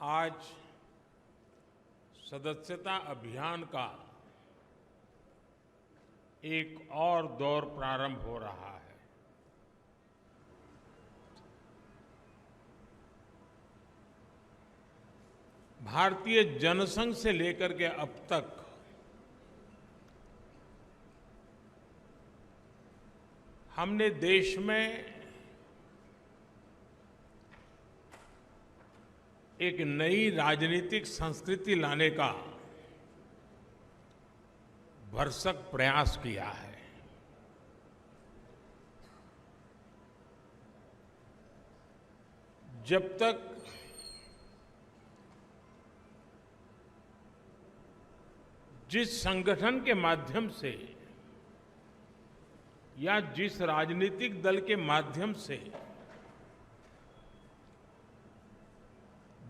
आज सदस्यता अभियान का एक और दौर प्रारंभ हो रहा है। भारतीय जनसंघ से लेकर के अब तक हमने देश में एक नई राजनीतिक संस्कृति लाने का भरसक प्रयास किया है। जब तक जिस संगठन के माध्यम से या जिस राजनीतिक दल के माध्यम से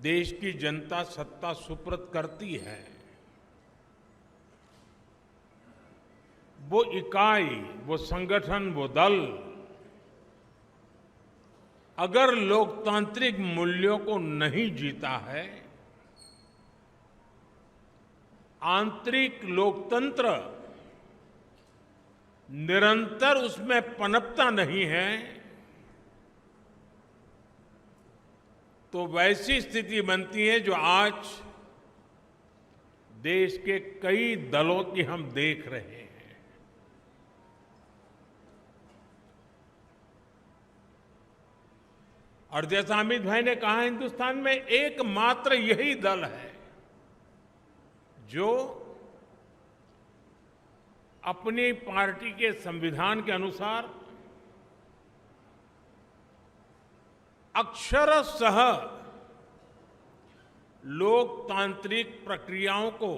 देश की जनता सत्ता सुप्रत करती है, वो इकाई, वो संगठन, वो दल अगर लोकतांत्रिक मूल्यों को नहीं जीता है, आंतरिक लोकतंत्र निरंतर उसमें पनपता नहीं है, तो वैसी स्थिति बनती है जो आज देश के कई दलों की हम देख रहे हैं। और जैसा अमित भाई ने कहा, हिंदुस्तान में एकमात्र यही दल है जो अपनी पार्टी के संविधान के अनुसार अक्षरशः लोकतांत्रिक प्रक्रियाओं को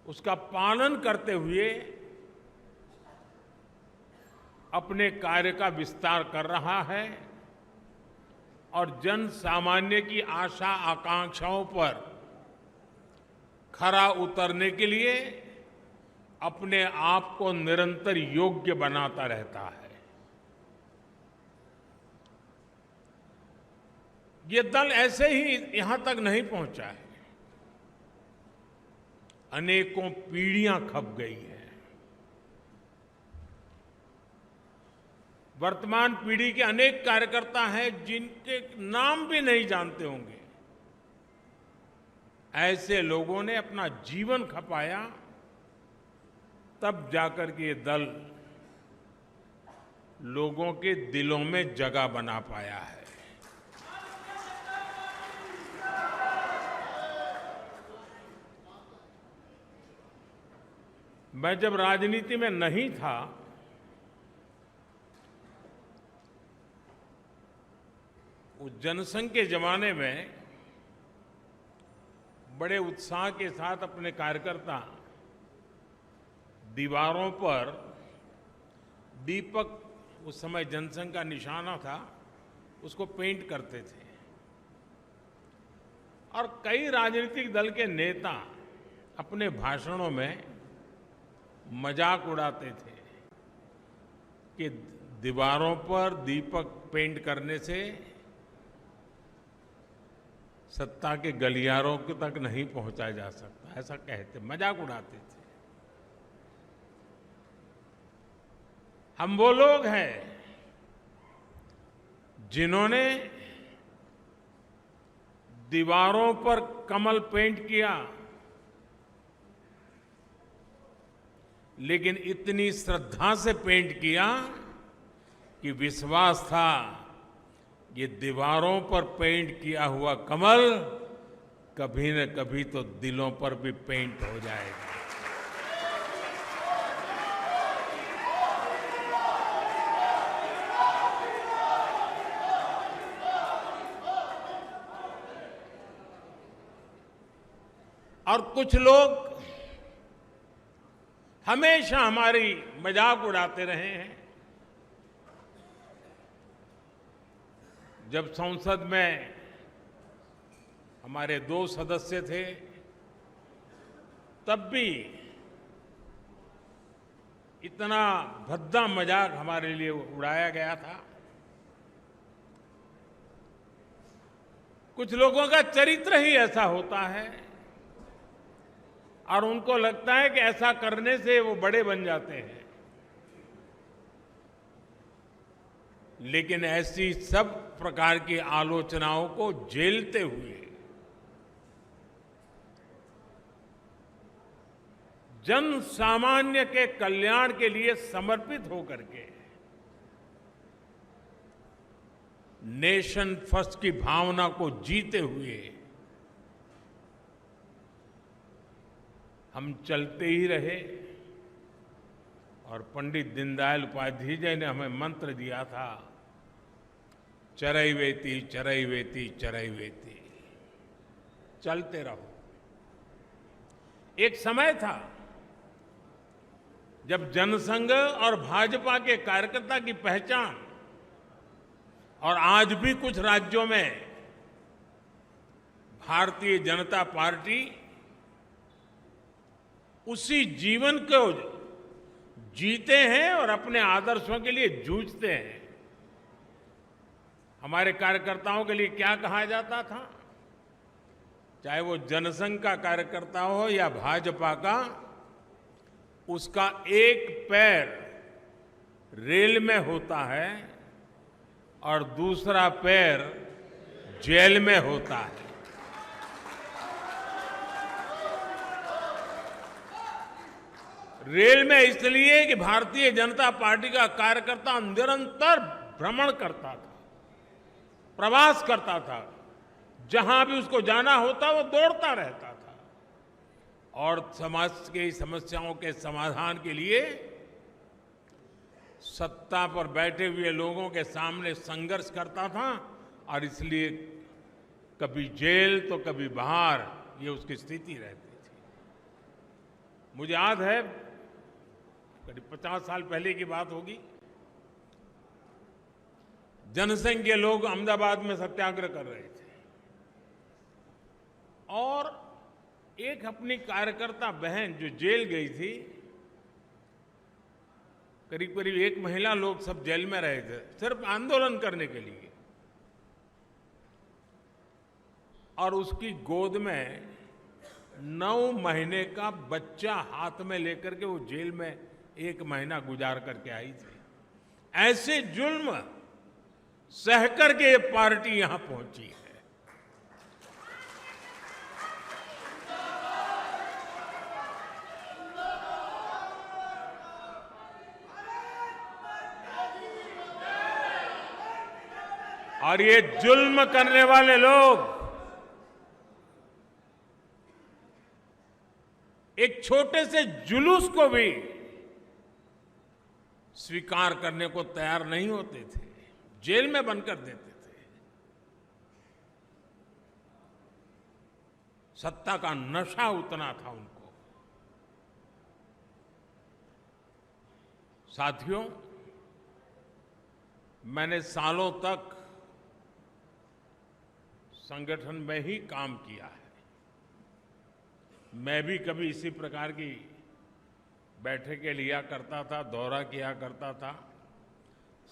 उसका पालन करते हुए अपने कार्य का विस्तार कर रहा है और जन सामान्य की आशा आकांक्षाओं पर खरा उतरने के लिए अपने आप को निरंतर योग्य बनाता रहता है। ये दल ऐसे ही यहां तक नहीं पहुंचा है, अनेकों पीढ़ियां खप गई हैं। वर्तमान पीढ़ी के अनेक कार्यकर्ता हैं जिनके नाम भी नहीं जानते होंगे। ऐसे लोगों ने अपना जीवन खपाया, तब जाकर के ये दल लोगों के दिलों में जगह बना पाया है। मैं जब राजनीति में नहीं था, उस जनसंघ के जमाने में बड़े उत्साह के साथ अपने कार्यकर्ता दीवारों पर दीपक, उस समय जनसंघ का निशाना था, उसको पेंट करते थे। और कई राजनीतिक दल के नेता अपने भाषणों में मजाक उड़ाते थे कि दीवारों पर दीपक पेंट करने से सत्ता के गलियारों तक नहीं पहुंचा जा सकता, ऐसा कहते, मजाक उड़ाते थे। हम वो लोग हैं जिन्होंने दीवारों पर कमल पेंट किया, लेकिन इतनी श्रद्धा से पेंट किया कि विश्वास था ये दीवारों पर पेंट किया हुआ कमल कभी न कभी तो दिलों पर भी पेंट हो जाएगा। और कुछ लोग हमेशा हमारी मजाक उड़ाते रहे हैं। जब संसद में हमारे 2 सदस्य थे, तब भी इतना भद्दा मजाक हमारे लिए उड़ाया गया था कुछ लोगों का चरित्र ही ऐसा होता है और उनको लगता है कि ऐसा करने से वो बड़े बन जाते हैं। लेकिन ऐसी सब प्रकार की आलोचनाओं को झेलते हुए जन सामान्य के कल्याण के लिए समर्पित होकर के नेशन फर्स्ट की भावना को जीते हुए हम चलते ही रहे। और पंडित दीनदयाल उपाध्याय जी ने हमें मंत्र दिया था, चरैवेति चरैवेति चरैवेति, चलते रहो। एक समय था जब जनसंघ और भाजपा के कार्यकर्ता की पहचान, और आज भी कुछ राज्यों में भारतीय जनता पार्टी उसी जीवन को जीते हैं और अपने आदर्शों के लिए जूझते हैं। हमारे कार्यकर्ताओं के लिए क्या कहा जाता था, चाहे वो जनसंघ का कार्यकर्ता हो या भाजपा का, उसका एक पैर रेल में होता है और दूसरा पैर जेल में होता है। रेल में इसलिए कि भारतीय जनता पार्टी का कार्यकर्ता निरंतर भ्रमण करता था, प्रवास करता था, जहां भी उसको जाना होता वो दौड़ता रहता था और समाज की समस्याओं के समाधान के लिए सत्ता पर बैठे हुए लोगों के सामने संघर्ष करता था। और इसलिए कभी जेल तो कभी बाहर, ये उसकी स्थिति रहती थी। मुझे याद है करीब 50 साल पहले की बात होगी, जनसंघ के लोग अहमदाबाद में सत्याग्रह कर रहे थे और एक अपनी कार्यकर्ता बहन जो जेल गई थी, करीब करीब 1 महीना लोग सब जेल में रहे थे सिर्फ आंदोलन करने के लिए, और उसकी गोद में 9 महीने का बच्चा हाथ में लेकर के वो जेल में 1 महीना गुजार करके आई थी। ऐसे जुल्म सहकर के ये पार्टी यहां पहुंची है। और ये जुल्म करने वाले लोग एक छोटे से जुलूस को भी स्वीकार करने को तैयार नहीं होते थे, जेल में बंद कर देते थे। सत्ता का नशा उतना था उनको। साथियों, मैंने सालों तक संगठन में ही काम किया है। मैं भी कभी इसी प्रकार की बैठकें लिया करता था, दौरा किया करता था,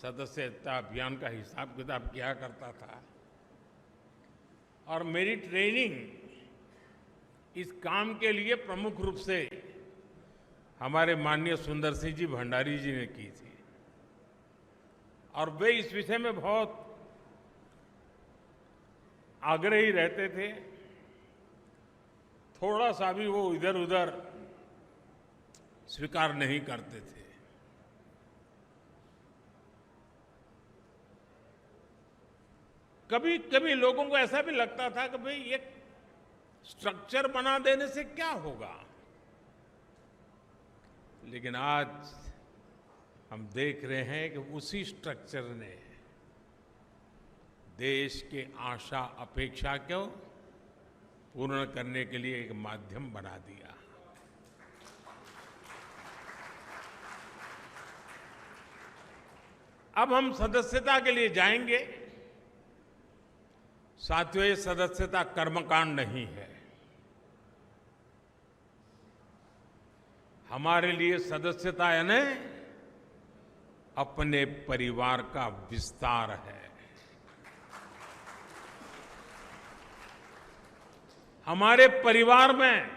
सदस्यता अभियान का हिसाब किताब किया करता था। और मेरी ट्रेनिंग इस काम के लिए प्रमुख रूप से हमारे माननीय सुंदर सिंह जी भंडारी जी ने की थी और वे इस विषय में बहुत आग्रही रहते थे। थोड़ा सा भी वो इधर उधर स्वीकार नहीं करते थे। कभी कभी लोगों को ऐसा भी लगता था कि भाई एक स्ट्रक्चर बना देने से क्या होगा, लेकिन आज हम देख रहे हैं कि उसी स्ट्रक्चर ने देश के आशा अपेक्षा को पूर्ण करने के लिए एक माध्यम बना दिया। अब हम सदस्यता के लिए जाएंगे। साथियों, ये सदस्यता कर्मकांड नहीं है। हमारे लिए सदस्यता यानी अपने परिवार का विस्तार है। हमारे परिवार में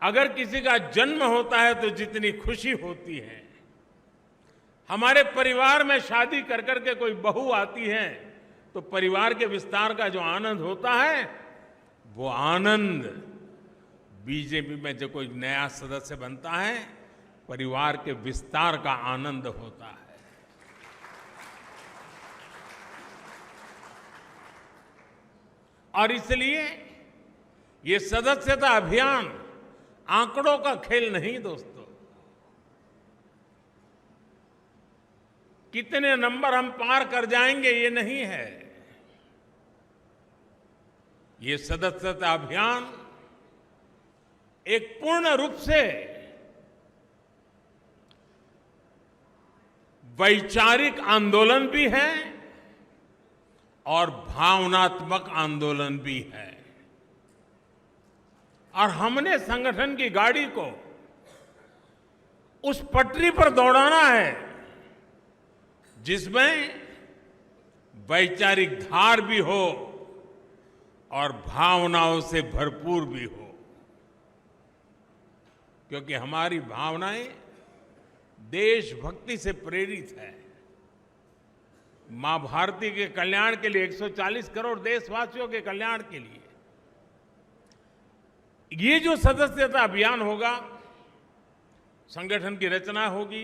अगर किसी का जन्म होता है तो जितनी खुशी होती है, हमारे परिवार में शादी कर करके कोई बहू आती है तो परिवार के विस्तार का जो आनंद होता है, वो आनंद बीजेपी में जो कोई नया सदस्य बनता है, परिवार के विस्तार का आनंद होता है। और इसलिए ये सदस्यता अभियान आंकड़ों का खेल नहीं दोस्तों। कितने नंबर हम पार कर जाएंगे ये नहीं है। ये सदस्यता अभियान एक पूर्ण रूप से वैचारिक आंदोलन भी है और भावनात्मक आंदोलन भी है। और हमने संगठन की गाड़ी को उस पटरी पर दौड़ाना है जिसमें वैचारिक धार भी हो और भावनाओं से भरपूर भी हो, क्योंकि हमारी भावनाएं देशभक्ति से प्रेरित है। मां भारती के कल्याण के लिए, 140 करोड़ देशवासियों के कल्याण के लिए ये जो सदस्यता अभियान होगा, संगठन की रचना होगी,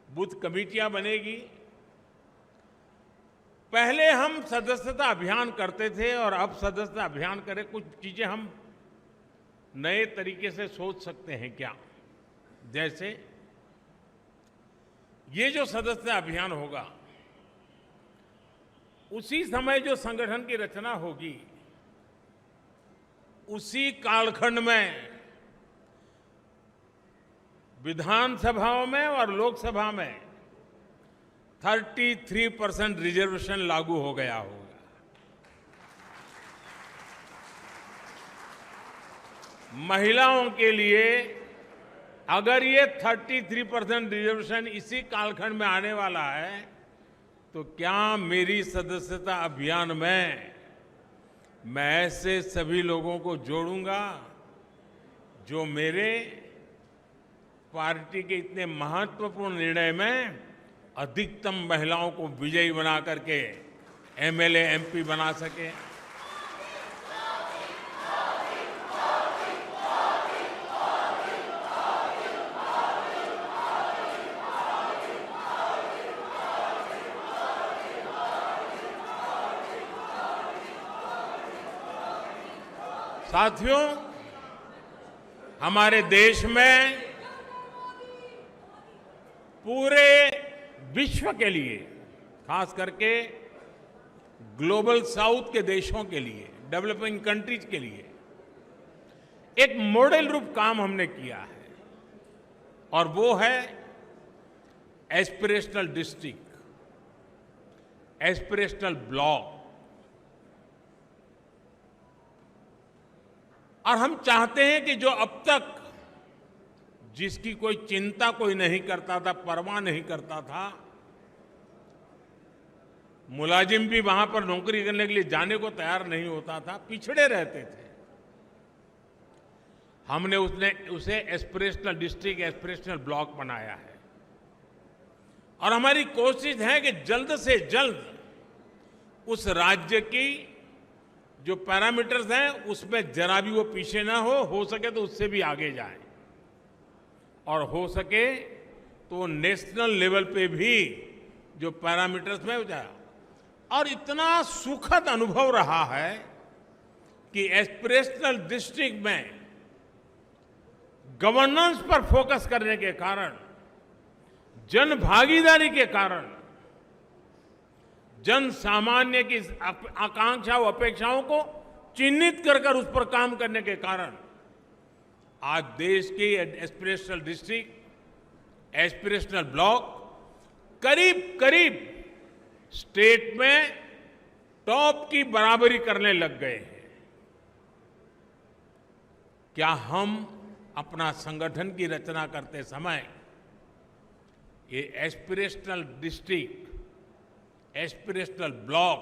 बूथ कमेटियां बनेगी। पहले हम सदस्यता अभियान करते थे और अब सदस्यता अभियान करें, कुछ चीजें हम नए तरीके से सोच सकते हैं क्या? जैसे ये जो सदस्यता अभियान होगा, उसी समय जो संगठन की रचना होगी, उसी कालखंड में विधानसभाओं में और लोकसभा में 33% रिजर्वेशन लागू हो गया होगा। महिलाओं के लिए अगर ये 33% रिजर्वेशन इसी कालखंड में आने वाला है, तो क्या मेरी सदस्यता अभियान में मैं ऐसे सभी लोगों को जोड़ूंगा जो मेरे पार्टी के इतने महत्वपूर्ण निर्णय में अधिकतम महिलाओं को विजयी बना करके एमएलए एमपी बना सके। साथियों, हमारे देश में पूरे विश्व के लिए, खास करके ग्लोबल साउथ के देशों के लिए, डेवलपिंग कंट्रीज के लिए एक मॉडल रूप काम हमने किया है, और वो है एस्पिरेशनल डिस्ट्रिक्ट, एस्पिरेशनल ब्लॉक। और हम चाहते हैं कि जो अब तक जिसकी कोई चिंता कोई नहीं करता था, परवाह नहीं करता था, मुलाजिम भी वहां पर नौकरी करने के लिए जाने को तैयार नहीं होता था, पिछड़े रहते थे, हमने उसे एस्पिरेशनल डिस्ट्रिक्ट, एस्पिरेशनल ब्लॉक बनाया है। और हमारी कोशिश है कि जल्द से जल्द उस राज्य की जो पैरामीटर्स हैं उसमें जरा भी वो पीछे ना हो सके तो उससे भी आगे जाए, और हो सके तो नेशनल लेवल पे भी जो पैरामीटर्स में हो जाए। और इतना सुखद अनुभव रहा है कि एस्पिरेशनल डिस्ट्रिक्ट में गवर्नेंस पर फोकस करने के कारण, जन भागीदारी के कारण, जन सामान्य की आकांक्षा व अपेक्षाओं को चिन्हित कर उस पर काम करने के कारण आज देश के एस्पिरेशनल डिस्ट्रिक्ट, एस्पिरेशनल ब्लॉक करीब करीब स्टेट में टॉप की बराबरी करने लग गए हैं। क्या हम अपना संगठन की रचना करते समय ये एस्पिरेशनल डिस्ट्रिक्ट, एस्पिरेशनल ब्लॉक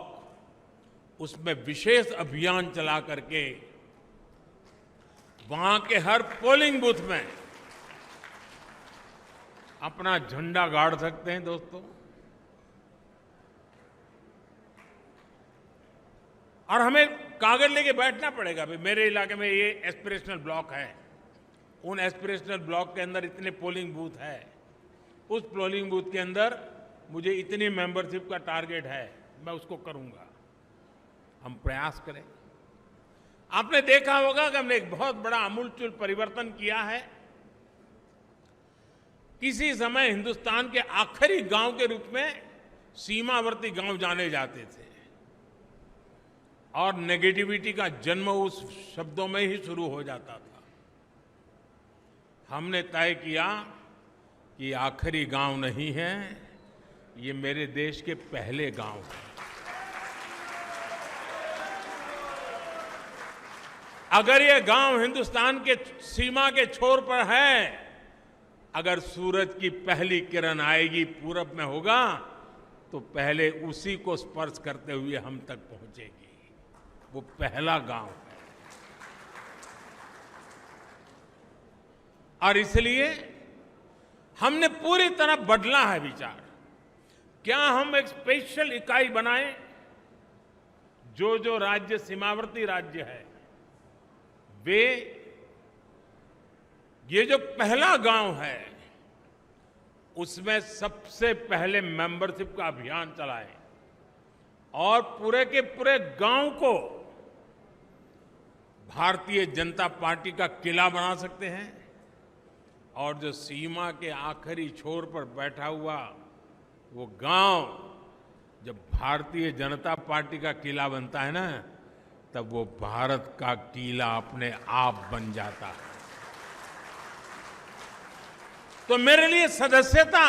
उसमें विशेष अभियान चला करके वहां के हर पोलिंग बूथ में अपना झंडा गाड़ सकते हैं दोस्तों। और हमें कागज लेके बैठना पड़ेगा, भाई मेरे इलाके में ये एस्पिरेशनल ब्लॉक है, उन एस्पिरेशनल ब्लॉक के अंदर इतने पोलिंग बूथ है, उस पोलिंग बूथ के अंदर मुझे इतनी मेंबरशिप का टारगेट है, मैं उसको करूंगा। हम प्रयास करें। आपने देखा होगा कि हमने एक बहुत बड़ा आमूलचूल परिवर्तन किया है। किसी समय हिंदुस्तान के आखिरी गांव के रूप में सीमावर्ती गांव जाने जाते थे और नेगेटिविटी का जन्म उस शब्दों में ही शुरू हो जाता था। हमने तय किया कि आखिरी गांव नहीं है, ये मेरे देश के पहले गांव हैं। अगर ये गांव हिंदुस्तान के सीमा के छोर पर है, अगर सूरज की पहली किरण आएगी पूरब में होगा, तो पहले उसी को स्पर्श करते हुए हम तक पहुंचेगी। वो पहला गांव है। और इसलिए हमने पूरी तरह बदला है विचार। क्या हम एक स्पेशल इकाई बनाएं? जो राज्य सीमावर्ती राज्य है, वे ये जो पहला गांव है उसमें सबसे पहले मेंबरशिप का अभियान चलाएं और पूरे के पूरे गांव को भारतीय जनता पार्टी का किला बना सकते हैं। और जो सीमा के आखिरी छोर पर बैठा हुआ वो गांव जब भारतीय जनता पार्टी का किला बनता है ना, तब वो भारत का किला अपने आप बन जाता है। तो मेरे लिए सदस्यता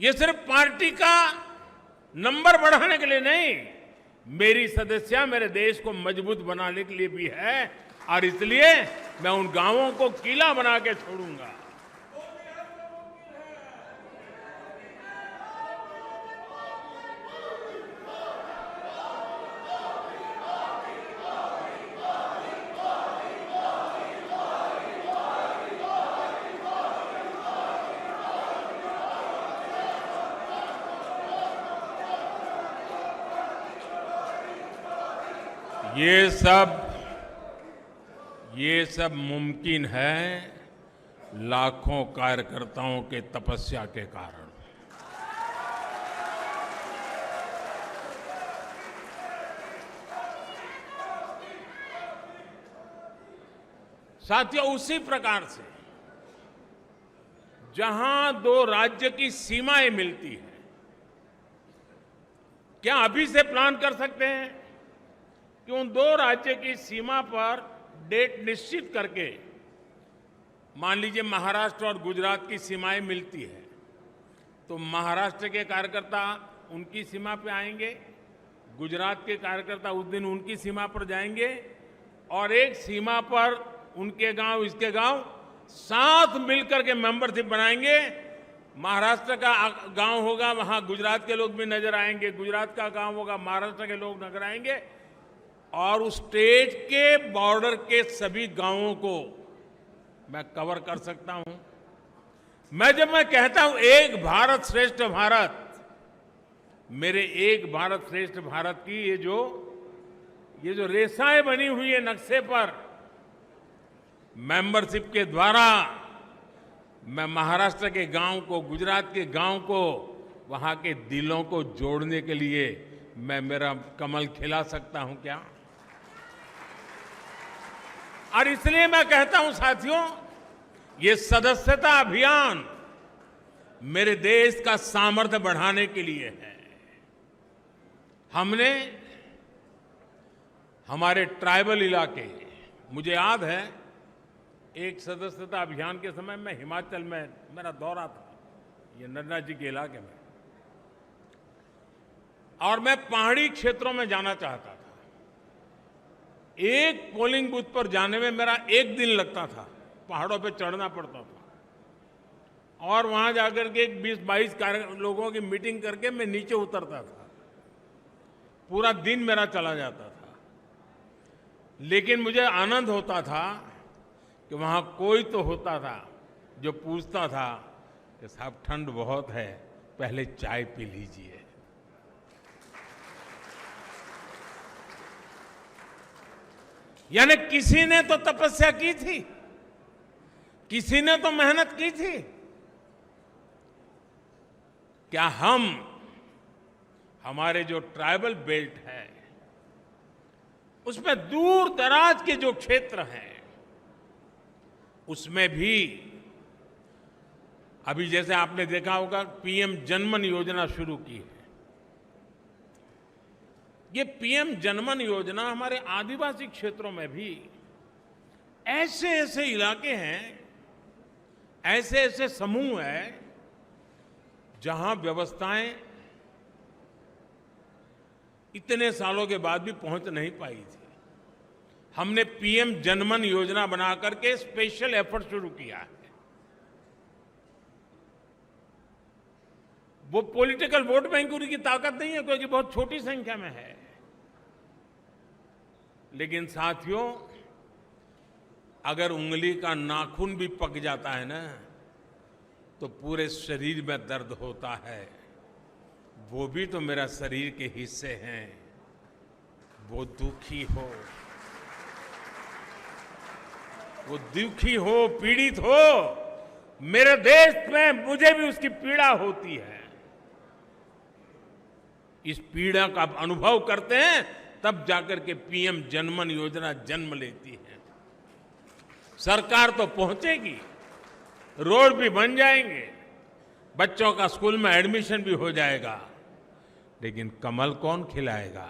ये सिर्फ पार्टी का नंबर बढ़ाने के लिए नहीं, मेरी सदस्यता मेरे देश को मजबूत बनाने के लिए भी है। और इसलिए मैं उन गांवों को किला बना के छोड़ूंगा। ये सब मुमकिन है लाखों कार्यकर्ताओं के तपस्या के कारण। साथियों, उसी प्रकार से जहां दो राज्य की सीमाएं मिलती हैं, क्या अभी से प्लान कर सकते हैं कि उन दो राज्य की सीमा पर डेट निश्चित करके, मान लीजिए महाराष्ट्र और गुजरात की सीमाएं मिलती है, तो महाराष्ट्र के कार्यकर्ता उनकी सीमा पे आएंगे, गुजरात के कार्यकर्ता उस दिन उनकी सीमा पर जाएंगे और एक सीमा पर उनके गांव इसके गांव साथ मिलकर के मेंबरशिप बनाएंगे। महाराष्ट्र का गांव होगा, वहां गुजरात के लोग भी नजर आएंगे, गुजरात का गांव होगा, महाराष्ट्र के लोग नजर आएंगे और उस स्टेट के बॉर्डर के सभी गांवों को मैं कवर कर सकता हूं। जब मैं कहता हूं एक भारत श्रेष्ठ भारत, मेरे एक भारत श्रेष्ठ भारत की ये जो रेखाएं बनी हुई है नक्शे पर, मेंबरशिप के द्वारा मैं महाराष्ट्र के गांव को, गुजरात के गांव को, वहां के दिलों को जोड़ने के लिए मैं मेरा कमल खिला सकता हूं क्या? और इसलिए मैं कहता हूं साथियों, ये सदस्यता अभियान मेरे देश का सामर्थ्य बढ़ाने के लिए है। हमने हमारे ट्राइबल इलाके, मुझे याद है एक सदस्यता अभियान के समय मैं हिमाचल में मेरा दौरा था, ये नन्ना जी के इलाके में, और मैं पहाड़ी क्षेत्रों में जाना चाहता था। एक पोलिंग बूथ पर जाने में मेरा एक दिन लगता था, पहाड़ों पे चढ़ना पड़ता था और वहां जाकर के 20-22 लोगों की मीटिंग करके मैं नीचे उतरता था। पूरा दिन मेरा चला जाता था, लेकिन मुझे आनंद होता था कि वहां कोई तो होता था जो पूछता था कि साहब ठंड बहुत है, पहले चाय पी लीजिए। यानी किसी ने तो तपस्या की थी, किसी ने तो मेहनत की थी। क्या हमारे जो ट्राइबल बेल्ट है उसमें दूर दराज के जो क्षेत्र हैं उसमें भी अभी जैसे आपने देखा होगा पीएम जनमन योजना शुरू की है। ये पीएम जनमन योजना हमारे आदिवासी क्षेत्रों में भी ऐसे ऐसे इलाके हैं, ऐसे ऐसे समूह हैं जहां व्यवस्थाएं इतने सालों के बाद भी पहुंच नहीं पाई थी। हमने पीएम जनमन योजना बना करके स्पेशल एफर्ट शुरू किया है। वो पॉलिटिकल वोट बैंक की ताकत नहीं है, क्योंकि बहुत छोटी संख्या में है, लेकिन साथियों अगर उंगली का नाखून भी पक जाता है ना तो पूरे शरीर में दर्द होता है। वो भी तो मेरा शरीर के हिस्से हैं। वो दुखी हो, वो दुखी हो, पीड़ित हो, मेरे देश में मुझे भी उसकी पीड़ा होती है। इस पीड़ा का अनुभव करते हैं तब जाकर के पीएम जनमन योजना जन्म लेती है। सरकार तो पहुंचेगी, रोड भी बन जाएंगे, बच्चों का स्कूल में एडमिशन भी हो जाएगा, लेकिन कमल कौन खिलाएगा?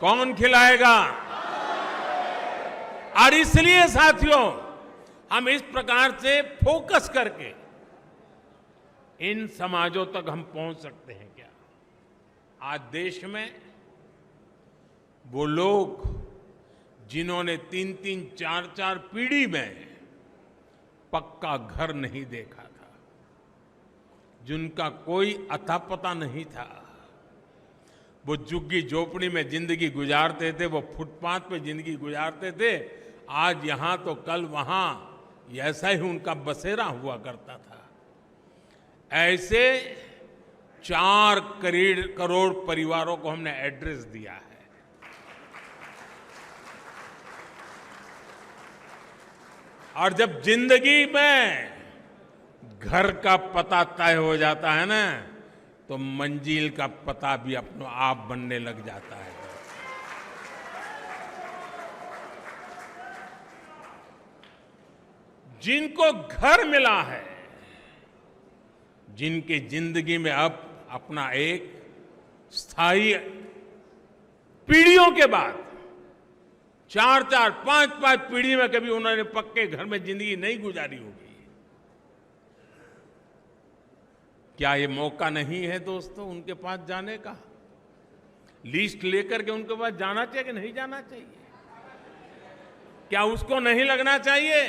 कौन खिलाएगा? और इसलिए साथियों हम इस प्रकार से फोकस करके इन समाजों तक हम पहुंच सकते हैं क्या? आज देश में वो लोग जिन्होंने 3-3, 4-4 पीढ़ी में पक्का घर नहीं देखा था, जिनका कोई अता पता नहीं था, वो झुग्गी झोपड़ी में जिंदगी गुजारते थे, वो फुटपाथ पे जिंदगी गुजारते थे, आज यहां तो कल वहां, ऐसा ही उनका बसेरा हुआ करता था। ऐसे 4 करोड़ परिवारों को हमने एड्रेस दिया है। और जब जिंदगी में घर का पता तय हो जाता है ना, तो मंजिल का पता भी अपने आप बनने लग जाता है। जिनको घर मिला है, जिनकी जिंदगी में अब अपना एक स्थायी, पीढ़ियों के बाद 4-4, 5-5 पीढ़ी में कभी उन्होंने पक्के घर में जिंदगी नहीं गुजारी होगी, क्या ये मौका नहीं है दोस्तों उनके पास जाने का? लिस्ट लेकर के उनके पास जाना चाहिए कि नहीं जाना चाहिए? क्या उसको नहीं लगना चाहिए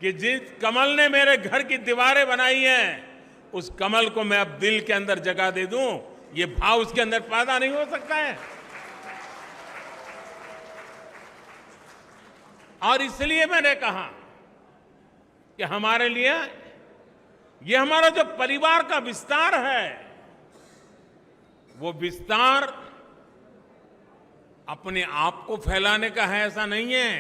कि जिस कमल ने मेरे घर की दीवारें बनाई हैं, उस कमल को मैं अब दिल के अंदर जगह दे दूं? ये भाव उसके अंदर पैदा नहीं हो सकता है? और इसलिए मैंने कहा कि हमारे लिए ये हमारा जो परिवार का विस्तार है, वो विस्तार अपने आप को फैलाने का है ऐसा नहीं है,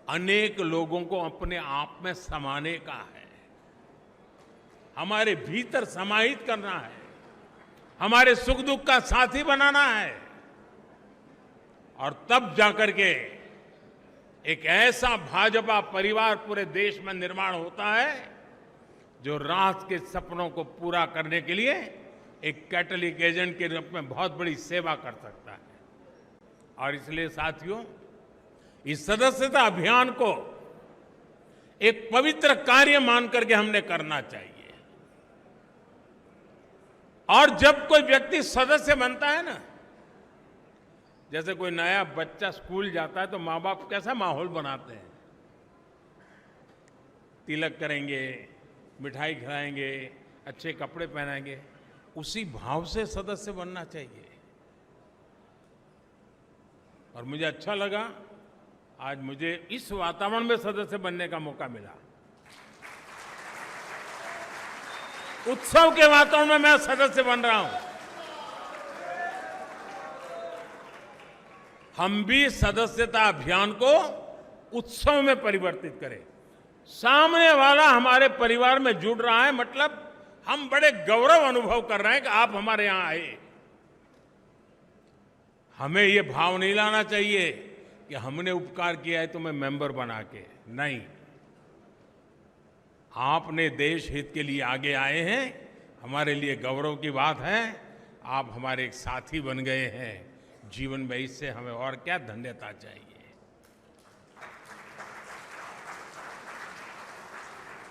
अनेक लोगों को अपने आप में समाने का है, हमारे भीतर समाहित करना है, हमारे सुख दुख का साथी बनाना है। और तब जाकर के एक ऐसा भाजपा परिवार पूरे देश में निर्माण होता है जो राष्ट्र के सपनों को पूरा करने के लिए एक कैटलिक एजेंट के रूप में बहुत बड़ी सेवा कर सकता है। और इसलिए साथियों इस सदस्यता अभियान को एक पवित्र कार्य मान करके हमने करना चाहिए। और जब कोई व्यक्ति सदस्य बनता है ना, जैसे कोई नया बच्चा स्कूल जाता है तो माँ बाप कैसा माहौल बनाते हैं, तिलक करेंगे, मिठाई खिलाएंगे, अच्छे कपड़े पहनाएंगे, उसी भाव से सदस्य बनना चाहिए। और मुझे अच्छा लगा, आज मुझे इस वातावरण में सदस्य बनने का मौका मिला। उत्सव के वातावरण में मैं सदस्य बन रहा हूं। हम भी सदस्यता अभियान को उत्सव में परिवर्तित करें। सामने वाला हमारे परिवार में जुड़ रहा है, मतलब हम बड़े गौरव अनुभव कर रहे हैं कि आप हमारे यहां आए। हमें ये भाव नहीं लाना चाहिए कि हमने उपकार किया है तुम्हें मेंबर बना के, नहीं। आपने देश हित के लिए आगे आए हैं, हमारे लिए गौरव की बात है। आप हमारे एक साथी बन गए हैं जीवन में, इससे हमें और क्या धन्यता चाहिए।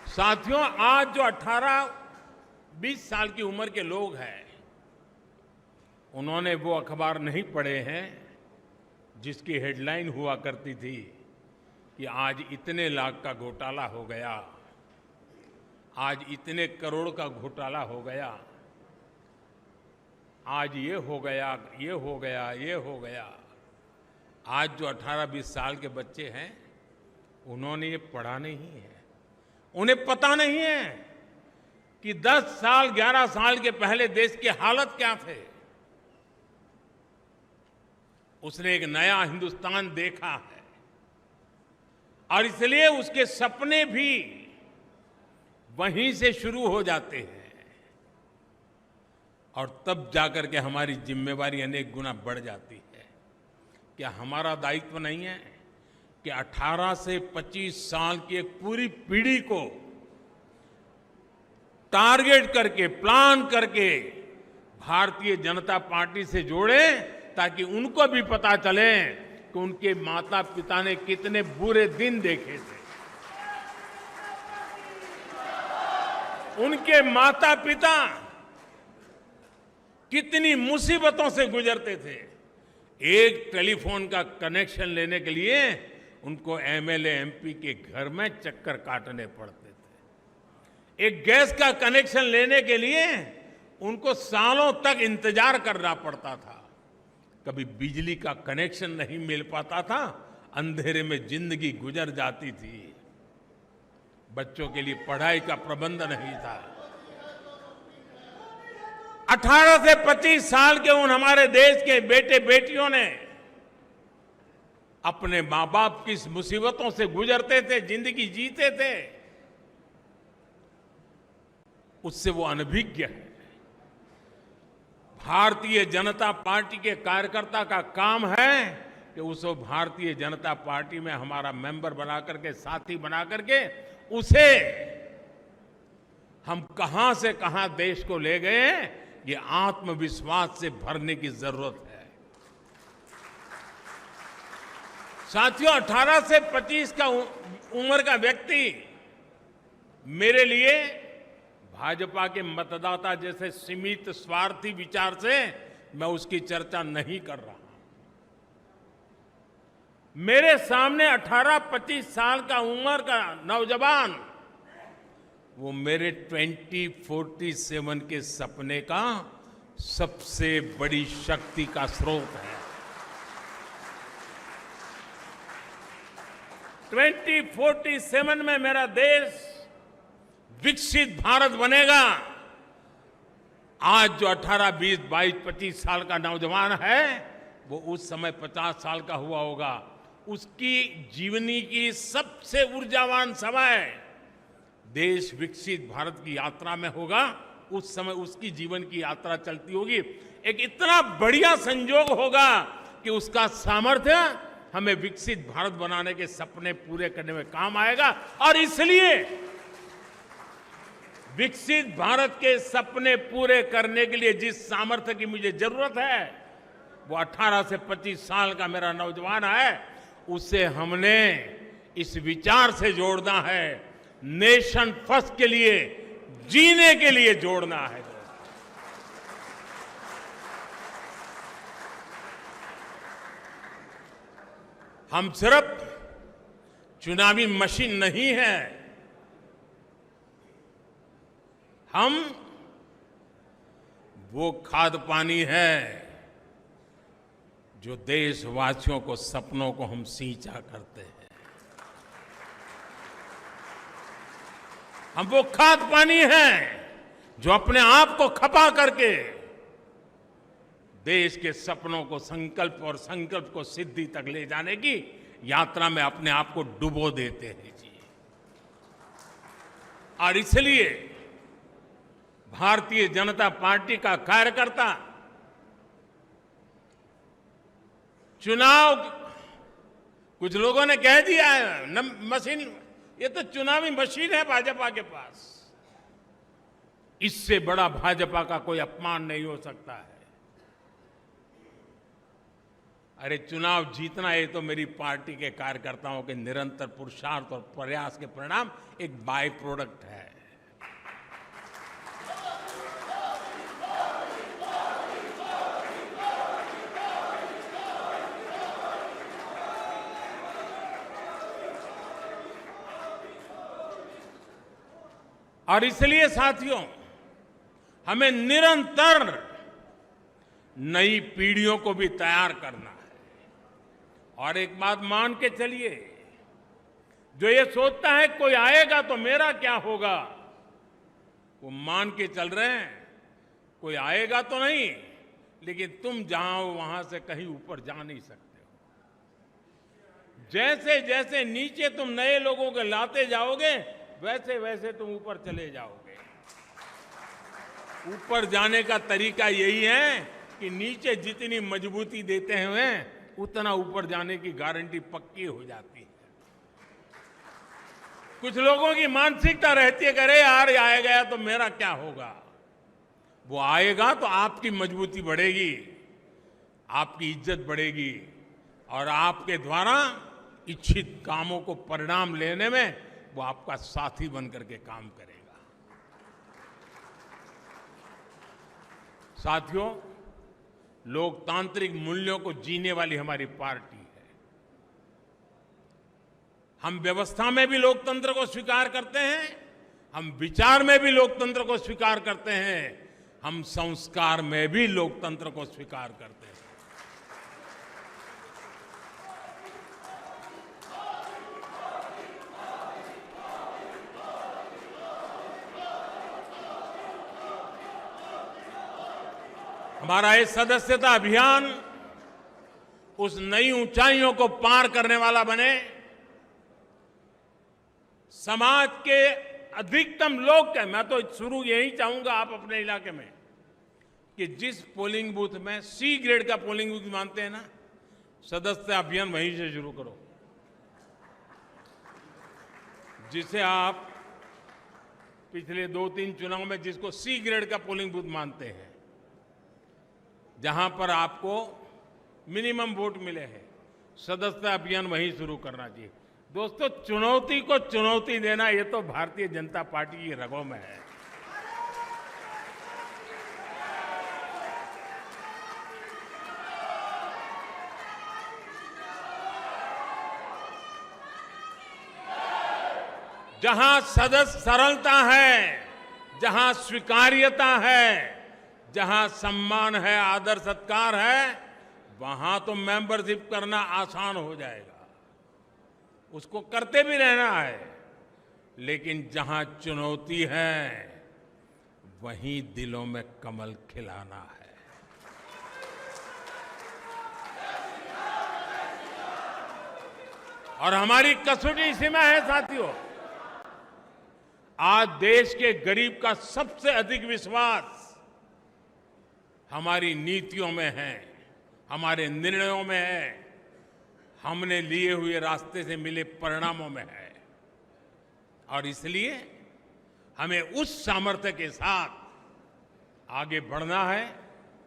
साथियों, आज जो 18-20 साल की उम्र के लोग हैं, उन्होंने वो अखबार नहीं पढ़े हैं जिसकी हेडलाइन हुआ करती थी कि आज इतने लाख का घोटाला हो गया, आज इतने करोड़ का घोटाला हो गया, आज ये हो गया, ये हो गया, ये हो गया। आज जो 18-20 साल के बच्चे हैं, उन्होंने ये पढ़ा नहीं है। उन्हें पता नहीं है कि 10 साल 11 साल के पहले देश की हालत क्या थे। उसने एक नया हिंदुस्तान देखा है और इसलिए उसके सपने भी वहीं से शुरू हो जाते हैं और तब जाकर के हमारी जिम्मेवारी अनेक गुना बढ़ जाती है। क्या हमारा दायित्व नहीं है कि 18 से 25 साल की एक पूरी पीढ़ी को टारगेट करके, प्लान करके भारतीय जनता पार्टी से जोड़े, ताकि उनको भी पता चले कि उनके माता पिता ने कितने बुरे दिन देखे थे, उनके माता पिता कितनी मुसीबतों से गुजरते थे। एक टेलीफोन का कनेक्शन लेने के लिए उनको एमएलए एमपी के घर में चक्कर काटने पड़ते थे। एक गैस का कनेक्शन लेने के लिए उनको सालों तक इंतजार करना पड़ता था। कभी बिजली का कनेक्शन नहीं मिल पाता था, अंधेरे में जिंदगी गुजर जाती थी। बच्चों के लिए पढ़ाई का प्रबंध नहीं था। 18 से 25 साल के उन हमारे देश के बेटे बेटियों ने अपने मां बाप की मुसीबतों से गुजरते थे, जिंदगी जीते थे, उससे वो अनभिज्ञ है। भारतीय जनता पार्टी के कार्यकर्ता का काम है कि उसको भारतीय जनता पार्टी में हमारा मेंबर बना करके, साथी बना करके, उसे हम कहां से कहां देश को ले गए, ये आत्मविश्वास से भरने की जरूरत है। साथियों, 18 से 25 का उम्र का व्यक्ति मेरे लिए भाजपा के मतदाता जैसे सीमित स्वार्थी विचार से मैं उसकी चर्चा नहीं कर रहा। मेरे सामने 18-25 साल का उम्र का नौजवान, वो मेरे 2047 के सपने का सबसे बड़ी शक्ति का स्रोत है। 2047 में मेरा देश विकसित भारत बनेगा। आज जो 18, 20, 22, 25 साल का नौजवान है, वो उस समय 50 साल का हुआ होगा। उसकी जीवनी की सबसे ऊर्जावान समय देश विकसित भारत की यात्रा में होगा। उस समय उसकी जीवन की यात्रा चलती होगी। एक इतना बढ़िया संयोग होगा कि उसका सामर्थ्य हमें विकसित भारत बनाने के सपने पूरे करने में काम आएगा। और इसलिए विकसित भारत के सपने पूरे करने के लिए जिस सामर्थ्य की मुझे जरूरत है, वो 18 से 25 साल का मेरा नौजवान है। उसे हमने इस विचार से जोड़ना है, नेशन फर्स्ट के लिए, जीने के लिए जोड़ना है। हम सिर्फ चुनावी मशीन नहीं है, हम वो खाद पानी है जो देशवासियों को सपनों को हम सींचा करते हैं। हम वो खाद पानी है जो अपने आप को खपा करके देश के सपनों को संकल्प और संकल्प को सिद्धि तक ले जाने की यात्रा में अपने आप को डुबो देते हैं जी। और इसलिए भारतीय जनता पार्टी का कार्यकर्ता चुनाव, कुछ लोगों ने कह दिया है मशीन, ये तो चुनावी मशीन है भाजपा के पास। इससे बड़ा भाजपा का कोई अपमान नहीं हो सकता है। अरे चुनाव जीतना ये तो मेरी पार्टी के कार्यकर्ताओं के निरंतर पुरुषार्थ और प्रयास के परिणाम एक बाय प्रोडक्ट है। और इसलिए साथियों, हमें निरंतर नई पीढ़ियों को भी तैयार करना है। और एक बात मान के चलिए, जो ये सोचता है कोई आएगा तो मेरा क्या होगा, वो मान के चल रहे हैं कोई आएगा तो नहीं, लेकिन तुम जहां हो वहां से कहीं ऊपर जा नहीं सकते हो। जैसे जैसे नीचे तुम नए लोगों को लाते जाओगे, वैसे वैसे तुम ऊपर चले जाओगे। ऊपर जाने का तरीका यही है कि नीचे जितनी मजबूती देते हैं उतना ऊपर जाने की गारंटी पक्की हो जाती है। कुछ लोगों की मानसिकता रहती है कि अरे यार आए गया तो मेरा क्या होगा। वो आएगा तो आपकी मजबूती बढ़ेगी, आपकी इज्जत बढ़ेगी और आपके द्वारा इच्छित कामों को परिणाम लेने में वो आपका साथी बनकर के काम करेगा। साथियों, लोकतांत्रिक मूल्यों को जीने वाली हमारी पार्टी है। हम व्यवस्था में भी लोकतंत्र को स्वीकार करते हैं, हम विचार में भी लोकतंत्र को स्वीकार करते हैं, हम संस्कार में भी लोकतंत्र को स्वीकार करते हैं। हमारा ये सदस्यता अभियान उस नई ऊंचाइयों को पार करने वाला बने, समाज के अधिकतम लोग के, मैं तो शुरू यही चाहूंगा आप अपने इलाके में कि जिस पोलिंग बूथ में सी ग्रेड का पोलिंग बूथ मानते हैं ना, सदस्यता अभियान वहीं से शुरू करो। जिसे आप पिछले 2-3 चुनाव में जिसको सी ग्रेड का पोलिंग बूथ मानते हैं, जहां पर आपको मिनिमम वोट मिले हैं, सदस्यता अभियान वहीं शुरू करना चाहिए। दोस्तों, चुनौती को चुनौती देना ये तो भारतीय जनता पार्टी की रगों में है। जहां सदस्य सरलता है, जहां स्वीकार्यता है, जहां सम्मान है, आदर सत्कार है, वहां तो मेंबरशिप करना आसान हो जाएगा, उसको करते भी रहना है। लेकिन जहां चुनौती है वहीं दिलों में कमल खिलाना है। और हमारी कसौटी इसी में है साथियों। आज देश के गरीब का सबसे अधिक विश्वास हमारी नीतियों में है, हमारे निर्णयों में है, हमने लिए हुए रास्ते से मिले परिणामों में है। और इसलिए हमें उस सामर्थ्य के साथ आगे बढ़ना है।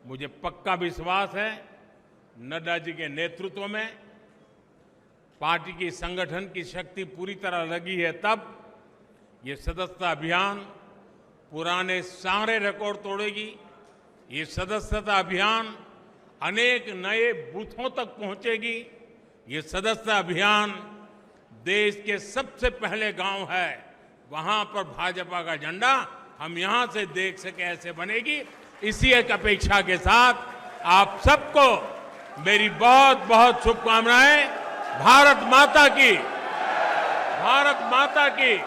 मुझे पक्का विश्वास है नड्डा जी के नेतृत्व में पार्टी की संगठन की शक्ति पूरी तरह लगी है, तब ये सदस्यता अभियान पुराने सारे रिकॉर्ड तोड़ेगी। ये सदस्यता अभियान अनेक नए बूथों तक पहुंचेगी। ये सदस्यता अभियान देश के सबसे पहले गांव है, वहां पर भाजपा का झंडा हम यहां से देख सके ऐसे बनेगी। इसी एक अपेक्षा के साथ आप सबको मेरी बहुत बहुत शुभकामनाएं। भारत माता की, भारत माता की।